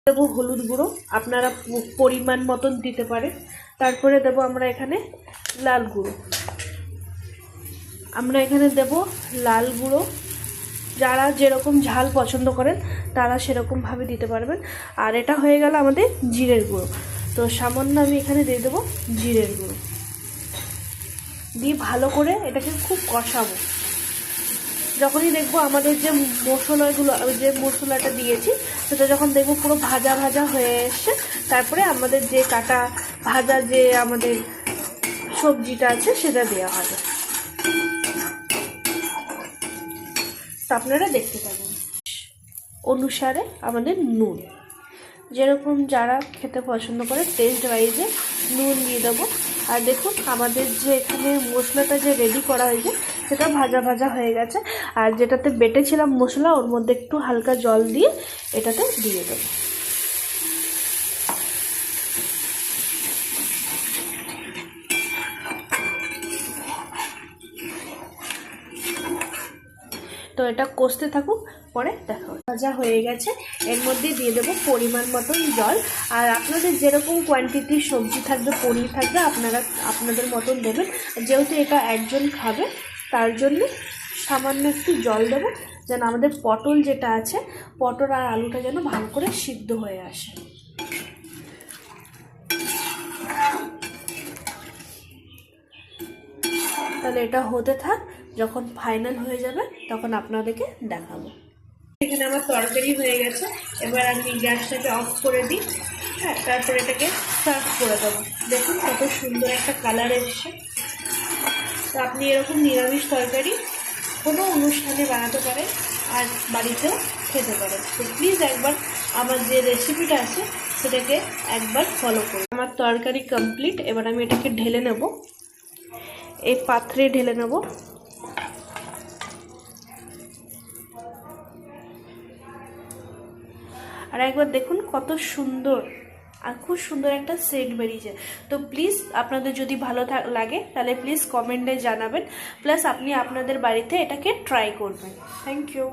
দেবো হলুদ গুঁড়ো, আপনারা পরিমাণ মতন দিতে পারেন। তারপরে দেবো আমরা এখানে লাল গুঁড়ো, আমরা এখানে দেব লাল গুঁড়ো। যারা যেরকম ঝাল পছন্দ করেন তারা সেরকমভাবে দিতে পারবেন। আর এটা হয়ে গেল আমাদের জিরের গুঁড়ো। তো সামান্য আমি এখানে দিয়ে দেবো জিরের গুঁড়ো, দিয়ে ভালো করে এটাকে খুব কষাবো। যখনই দেখবো আমাদের যে মশলাটা দিয়েছি সেটা যখন দেখবো পুরো ভাজা ভাজা হয়ে এসছে, তারপরে আমাদের যে কাটা ভাজা যে আমাদের সবজিটা আছে সেটা দেওয়া হবে। আপনারা দেখতে পাবেন অনুসারে আমাদের নুন, যেরকম যারা খেতে পছন্দ করে টেস্ট ওয়াইজে নুন দিয়ে দেবো। আর দেখুন আমাদের যে এখানে মশলাটা যে রেডি করা হয়েছে সেটা ভাজা ভাজা হয়ে গেছে। আর যেটাতে বেটেছিলাম মশলা ওর মধ্যে একটু হালকা জল দিয়ে এটাতে দিয়ে দেবো। তো এটা কষতে থাকুক, পরে দেখা ভাজা হয়ে গেছে। এর মধ্যে দিয়ে দেবো পরিমাণ মতন জল। আর আপনাদের যেরকম কোয়ান্টিটির সবজি থাকবে, পনির থাকবে, আপনারা আপনাদের মতন দেবেন। যেহেতু এটা একজন খাবে তার জন্য সামান্য একটু জল দেবো, যেন আমাদের পটল যেটা আছে, পটল আর আলুটা যেন ভালো করে সিদ্ধ হয়ে আসে। তাহলে এটা হতে থাক, যখন ফাইনাল হয়ে যাবে তখন আপনাদেরকে দেখাবো। এখানে আমার তরকারি হয়ে গেছে, এবার আমি গ্যাসটাকে অফ করে দিই। হ্যাঁ, তারপরে এটাকে সার্ভ করে দেবো। দেখুন কত সুন্দর একটা কালার এসছে। তো আপনি এরকম নিরামিষ তরকারি কোনো অনুষ্ঠানে বানাতে পারেন আর বাড়িতেও খেতে পারেন। তো প্লিজ একবার আমার যে রেসিপিটা আছে সেটাকে একবার ফলো করুন। আমার তরকারি কমপ্লিট, এবার আমি এটাকে ঢেলে নেব, এই পাত্রে ঢেলে নেব। আর একবার দেখুন কত সুন্দর আর খুব সুন্দর একটা সেন্ট বেরিয়েছে। তো প্লিজ আপনাদের যদি ভালো লাগে তাহলে প্লিজ কমেন্টে জানাবেন, প্লাস আপনি আপনাদের বাড়িতে এটাকে ট্রাই করবেন। Thank you.